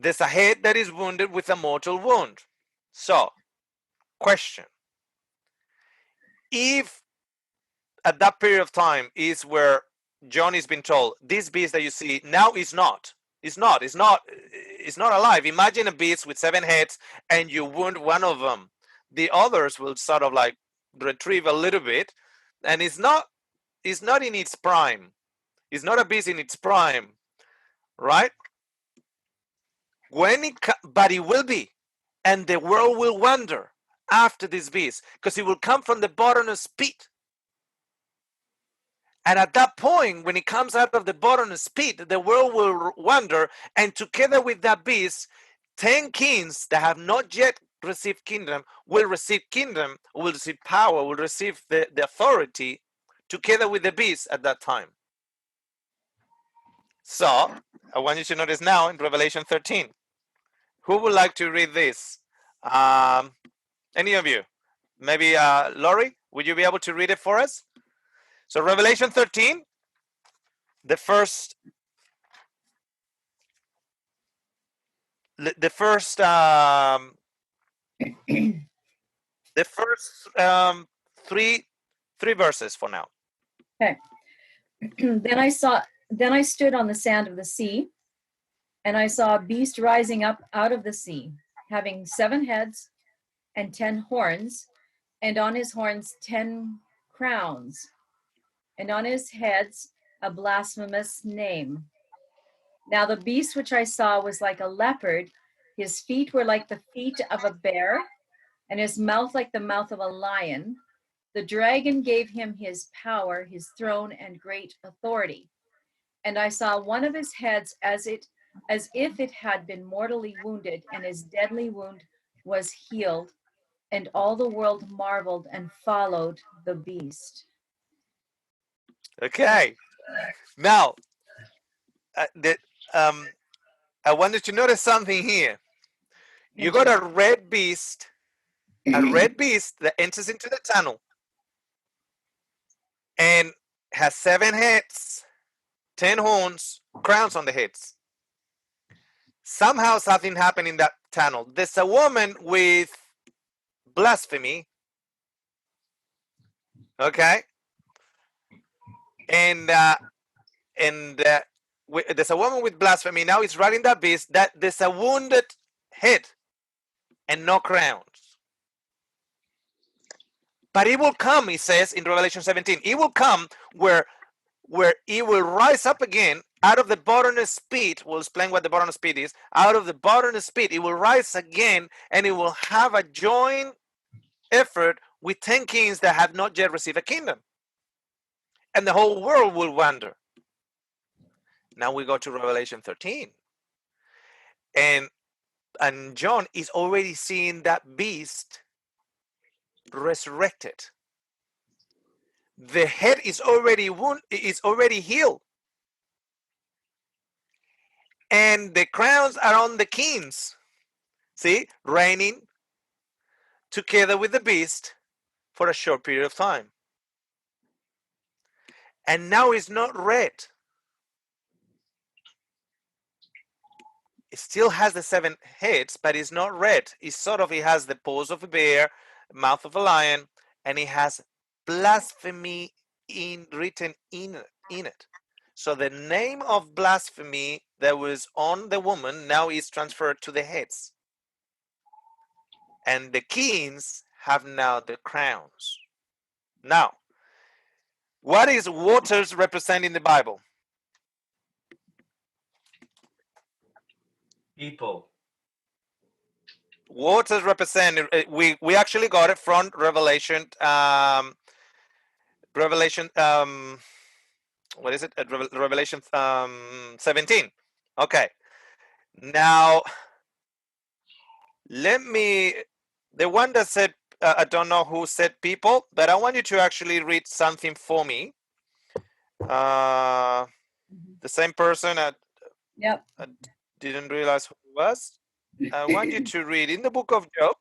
There's a head that is wounded with a mortal wound. So, question. If at that period of time is where John is being told, this beast that you see now is not. It's not alive. Imagine a beast with 7 heads and you wound one of them. The others will sort of like retrieve a little bit, and it's not in its prime. It's not a beast in its prime, right? But it will be, and the world will wonder after this beast, because it will come from the bottomless pit. And at that point, when it comes out of the bottomless pit, the world will wonder, and together with that beast, 10 kings that have not yet received kingdom will receive kingdom, will receive power, will receive the authority together with the beast at that time. So, I want you to notice now in Revelation 13. Who would like to read this? Any of you? Maybe Laurie, would you be able to read it for us? So Revelation 13, the first three verses for now. Okay. Then I stood on the sand of the sea, and I saw a beast rising up out of the sea, having 7 heads and 10 horns, and on his horns 10 crowns, and on his heads a blasphemous name. Now the beast which I saw was like a leopard, his feet were like the feet of a bear, and his mouth like the mouth of a lion. The dragon gave him his power, his throne, and great authority. And I saw one of his heads as if it had been mortally wounded, and his deadly wound was healed. And all the world marveled and followed the beast. Okay. Now, I wanted to notice something here. You got a red beast that enters into the tunnel and has 7 heads, 10 horns, crowns on the heads. Somehow something happened in that tunnel. There's a woman with blasphemy. Okay. And there's a woman with blasphemy. Now it's riding that beast. That there's a wounded head and no crowns. But it will come, he says in Revelation 17, it will come where it will rise up again out of the bottomless pit. We'll explain what the bottomless pit is. Out of the bottomless pit, it will rise again, and it will have a joint effort with 10 kings that have not yet received a kingdom. And the whole world will wonder. Now we go to Revelation 13. And John is already seeing that beast resurrected. The head is already healed, and the crowns are on the kings. See, reigning together with the beast for a short period of time. And now it's not red. It still has the 7 heads, but it's not red. It has the paws of a bear, mouth of a lion, and it has blasphemy written in it. So the name of blasphemy that was on the woman now is transferred to the heads. And the kings have now the crowns. Now, what is waters represent in the Bible? People. Waters represent, we actually got it from Revelation, what is it? Revelation 17. Okay. Now, the one that said, I don't know who said people, but I want you to actually read something for me. The same person, I didn't realize who it was. I want you to read in the book of Job.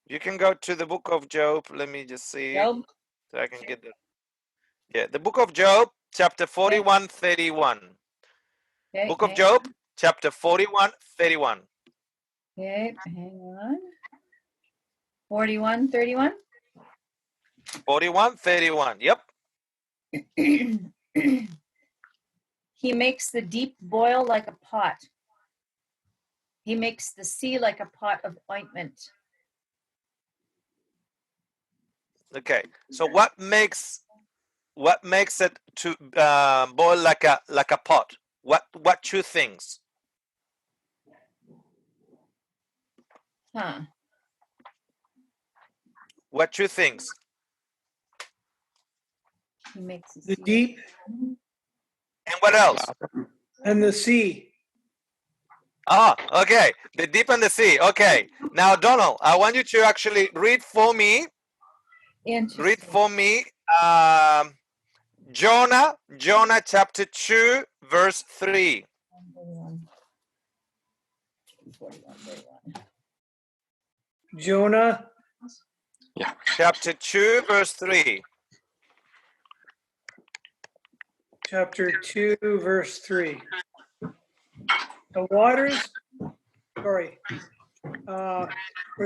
You can go to the book of Job. Let me just see. Job. So I can get the. Yeah, the book of Job, chapter 41, 31. Okay, Book of Job, chapter 41, 31. Okay, hang on. 41, 31. 41, 31. Yep. He makes the deep boil like a pot. He makes the sea like a pot of ointment. Okay. So what makes it to boil like a pot? What two things? Huh. What two things? He makes The deep And what else? and the sea. Ah, okay. The deep and the sea. Okay. Now, Donald, I want you to actually read for me. Read for me. Jonah chapter 2, verse 3. 41, 31. Jonah Chapter 2, verse 3. chapter 2, verse 3. The waters, for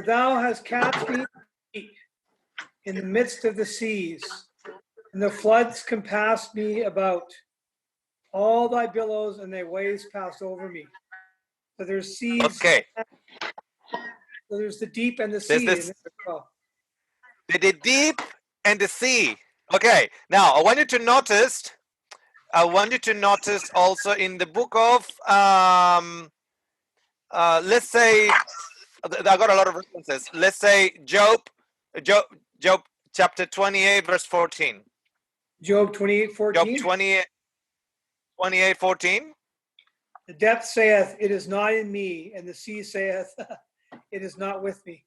thou hast cast me in the midst of the seas, and the floods compassed me about. All thy billows and thy waves passed over me. So there's seas. Okay. So there's the deep and the There's sea. this, the deep and the sea. Okay. Now, I want you to notice also in the book of let's say I got a lot of references. Let's say Job chapter 28, verse 14. Job 28, 14. Job 28, 14. The depth saith, it is not in me, and the sea saith, it is not with me.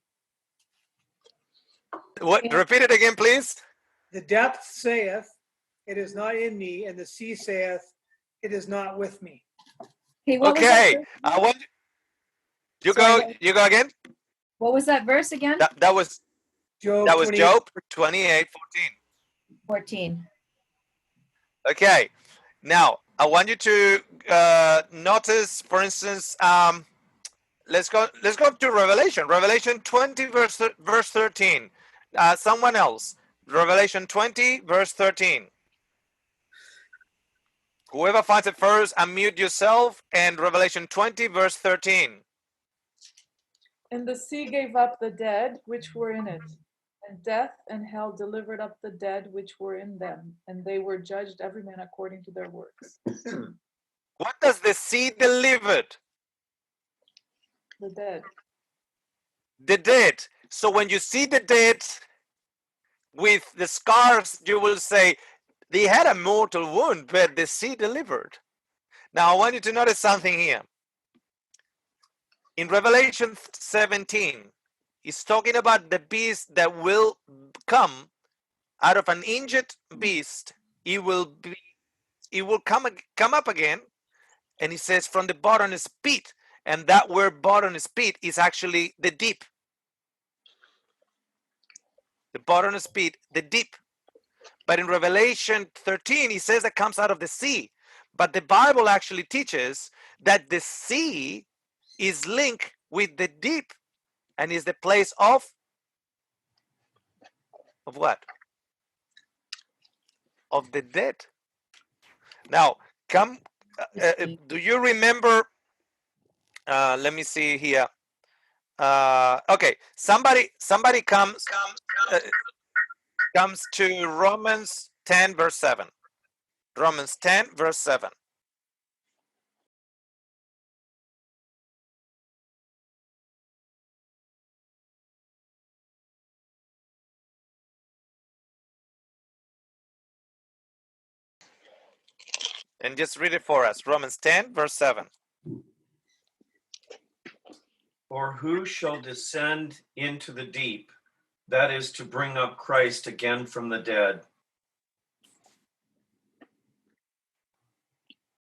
What? Repeat it again, please. The depth saith, it is not in me, and the sea saith, it is not with me. Okay, what was Okay, that? I want you Sorry, go. You go again. What was that verse again? That was Job 28. Job 28, 14. Okay, now I want you to notice, for instance, let's go to Revelation 20, verse 13. Someone else. Revelation 20, verse 13. Whoever finds it first, unmute yourself. And Revelation 20, verse 13. And the sea gave up the dead which were in it, and death and hell delivered up the dead which were in them, and they were judged every man according to their works. What does the sea delivered? The dead. The dead. So when you see the dead with the scars, you will say they had a mortal wound, but the sea delivered. Now I want you to notice something here. In Revelation 17, it's talking about the beast that will come out of an injured beast. It will come up again, and he says from the bottomless pit, and that word bottomless pit is actually the deep. The bottomless pit, the deep. But in Revelation 13, he says that comes out of the sea. But the Bible actually teaches that the sea is linked with the deep and is the place of what? Of the dead. Now, do you remember? Let me see here. Okay, somebody comes to Romans 10, verse 7. Romans 10, verse 7. And just read it for us. Romans 10, verse 7. Or who shall descend into the deep? That is to bring up Christ again from the dead.